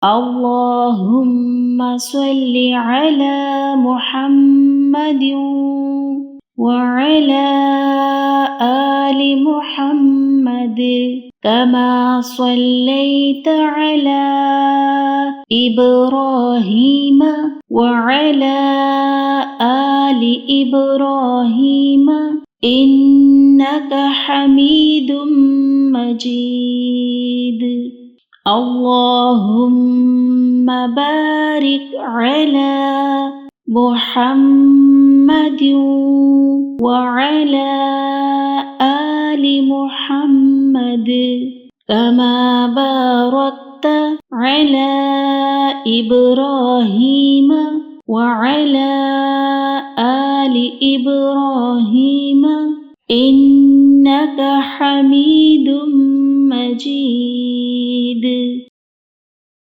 اللهم صل على محمد وعلى آل محمد كما صليت على إبراهيم وعلى آل إبراهيم إنك حميد مجيد. اللهم بارك على محمد وعلى آل محمد كما باركت على إبراهيم وعلى آل إبراهيم إنك حميد